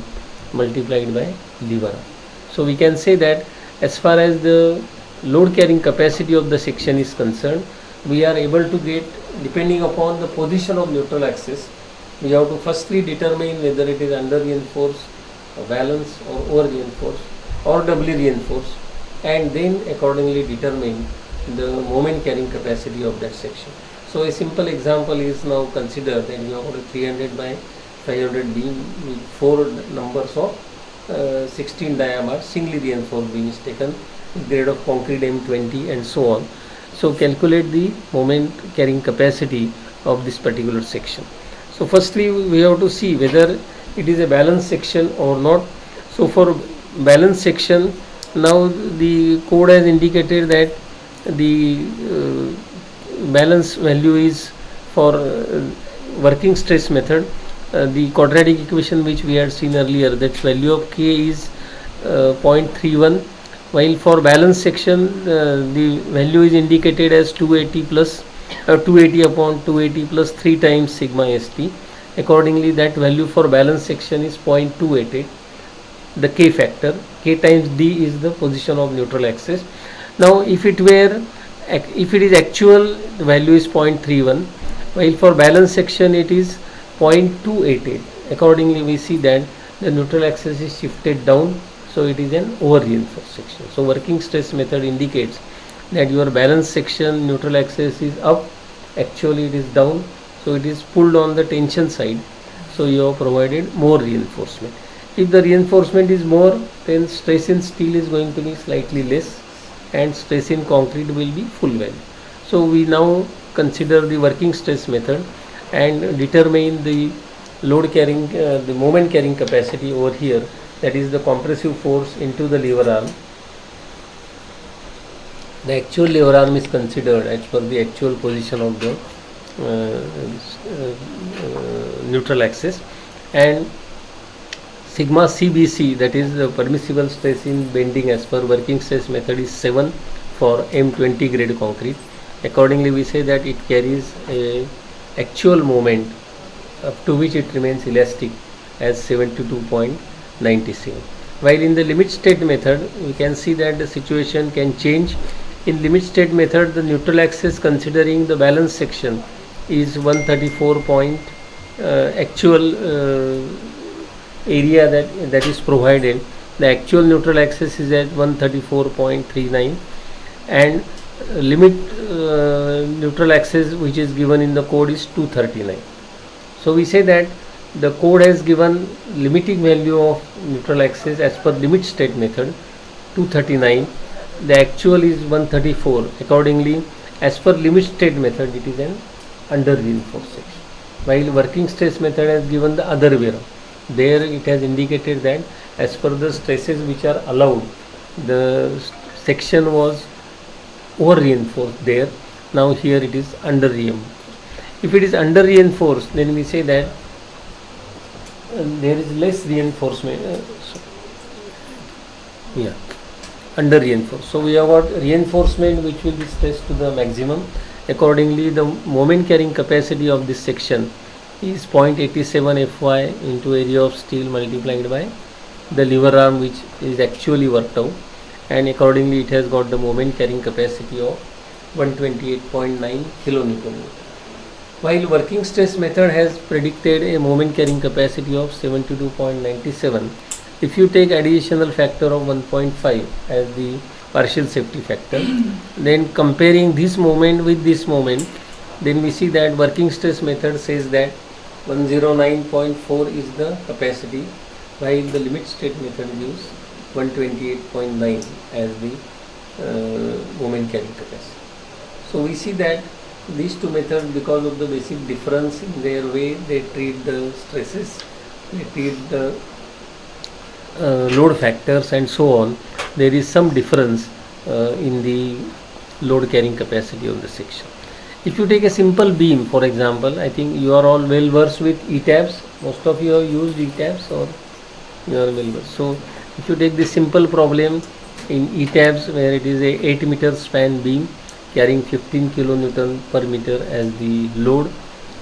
multiplied by lever arm. So we can say that as far as the load carrying capacity of the section is concerned, we are able to get, depending upon the position of neutral axis, we have to firstly determine whether it is under reinforced, balanced or over reinforced or doubly reinforced, and then accordingly determine the moment carrying capacity of that section. So a simple example is now consider that you have got a 300 by 500 beam with 4 numbers of 16 diameter singly reinforced beam is taken with grade of concrete M20 and so on. So calculate the moment carrying capacity of this particular section. So firstly we have to see whether it is a balanced section or not. So for balanced section, now the code has indicated that the balance value is for working stress method, the quadratic equation which we had seen earlier, that value of K is 0.31, while for balance section the value is indicated as 280 plus 280 upon 280 plus 3 times sigma st. Accordingly that value for balance section is 0.288, the K factor. K times D is the position of neutral axis. Now if it is actual, the value is 0.31, while for balance section it is 0.288. Accordingly we see that the neutral axis is shifted down, so it is an over reinforced section. So working stress method indicates that your balance section neutral axis is up, actually it is down, so it is pulled on the tension side, so you have provided more reinforcement. If the reinforcement is more, then stress in steel is going to be slightly less and stress in concrete will be full value. So we now consider the working stress method and determine the load carrying, the moment carrying capacity over here, that is the compressive force into the lever arm. The actual lever arm is considered as per the actual position of the neutral axis, and sigma CBC, that is the permissible stress in bending as per working stress method, is 7 for M20 grade concrete. Accordingly we say that it carries a actual moment up to which it remains elastic as 72.97. While in the limit state method we can see that the situation can change. In limit state method, the neutral axis considering the balance section is 134 point actual area that is provided. The actual neutral axis is at 134.39, and limit neutral axis which is given in the code is 239. So we say that the code has given limiting value of neutral axis as per limit state method 239, the actual is 134. Accordingly as per limit state method it is an under reinforced section, while working stress method has given the other way around. There it has indicated that as per the stresses which are allowed, the section was over reinforced there. Now here it is under reinforced. If it is under reinforced, then we say that there is less reinforcement. Under reinforced. So we have got reinforcement which will be stressed to the maximum. Accordingly the moment carrying capacity of this section is 0.87 Fy into area of steel multiplied by the lever arm which is actually worked out, and accordingly it has got the moment carrying capacity of 128.9 kilonewton meter. While working stress method has predicted a moment carrying capacity of 72.97, if you take additional factor of 1.5 as the partial safety factor, then comparing this moment with this moment, then we see that working stress method says that 109.4 is the capacity, while the limit state method gives 128.9 as the moment carrying capacity. So we see that these two methods, because of the basic difference in their way they treat the stresses, they treat the load factors and so on, there is some difference in the load carrying capacity of the section. If you take a simple beam, for example, I think you are all well versed with ETABS. Most of you have used ETABS, or you are well versed. So if you take this simple problem in ETABS, where it is a 8 meter span beam carrying 15 kilonewton per meter as the load,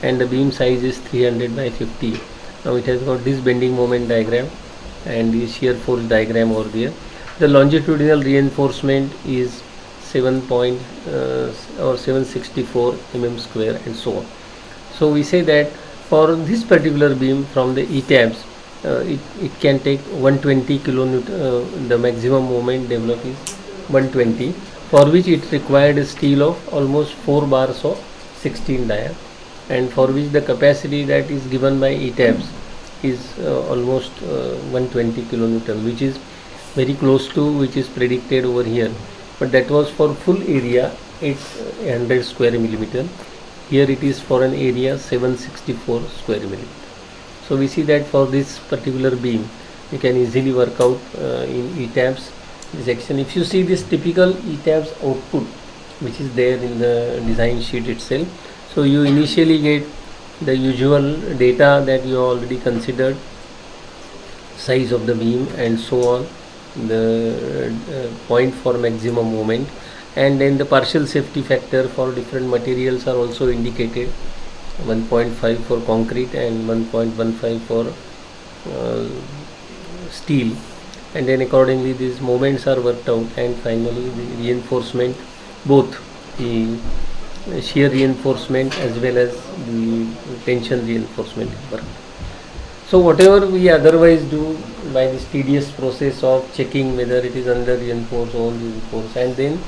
and the beam size is 300 by 50. Now it has got this bending moment diagram and the shear force diagram over there. The longitudinal reinforcement is 764 mm square and so on. So we say that for this particular beam from the ETABS, it can take 120 kilonewton, the maximum moment developed is 120, for which it required a steel of almost 4 bars of 16 dia, and for which the capacity that is given by ETABS is almost 120 kilonewton, which is very close to which is predicted over here, but that was for full area 800 square millimeter. Here it is for an area 764 square millimeter. So we see that for this particular beam you can easily work out in ETABS section. If you see this typical ETABS output which is there in the design sheet itself, so you initially get the usual data that you already considered, size of the beam and so on, the point for maximum moment, and then the partial safety factor for different materials are also indicated, 1.5 for concrete and 1.15 for steel, and then accordingly these moments are worked out, and finally the reinforcement, both the shear reinforcement as well as the tension reinforcement is worked. So whatever we otherwise do by this tedious process of checking whether it is under reinforced or reinforced, and then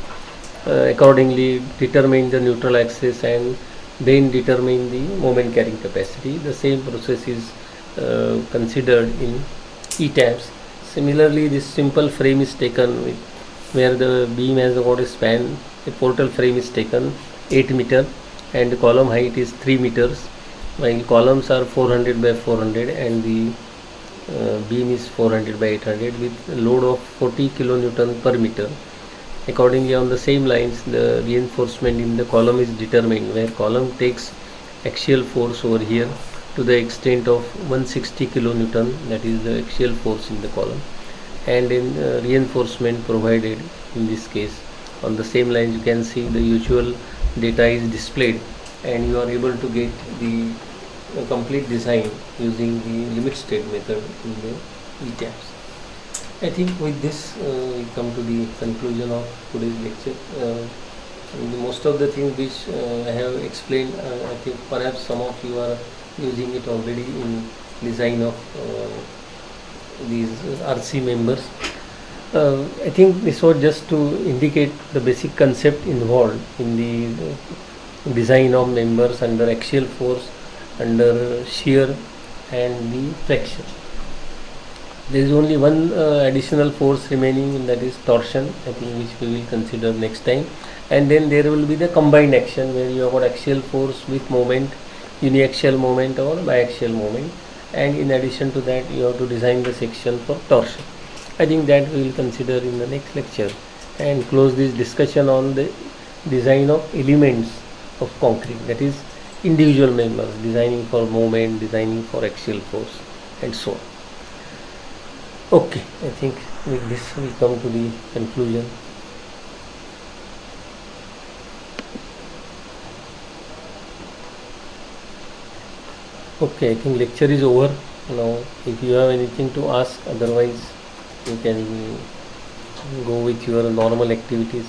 accordingly determine the neutral axis and then determine the moment carrying capacity, the same process is considered in ETABS. Similarly, this simple frame is taken with, where the beam has got a span, a portal frame is taken 8 meter and the column height is 3 meters, while columns are 400 by 400 and the beam is 400 by 800 with a load of 40 kilonewton per meter. Accordingly, on the same lines, the reinforcement in the column is determined, where column takes axial force over here to the extent of 160 kilonewton, that is the axial force in the column, and in reinforcement provided in this case. On the same lines, you can see the usual data is displayed, and you are able to get the complete design using the limit state method in the ETABS. I think with this we come to the conclusion of today's lecture. Most of the things which I have explained, I think perhaps some of you are using it already in design of these RC members. I think this was just to indicate the basic concept involved in the design of members under axial force, under shear and the flexion. There is only one additional force remaining, that is torsion, I think, which we will consider next time. And then there will be the combined action, where you have got axial force with moment, uniaxial moment or biaxial moment, and in addition to that you have to design the section for torsion. I think that we will consider in the next lecture, and close this discussion on the design of elements of concrete, that is individual members, designing for moment, designing for axial force and so on. Okay, I think with this we come to the conclusion. Okay, I think lecture is over now. If you have anything to ask, otherwise you can go with your normal activities.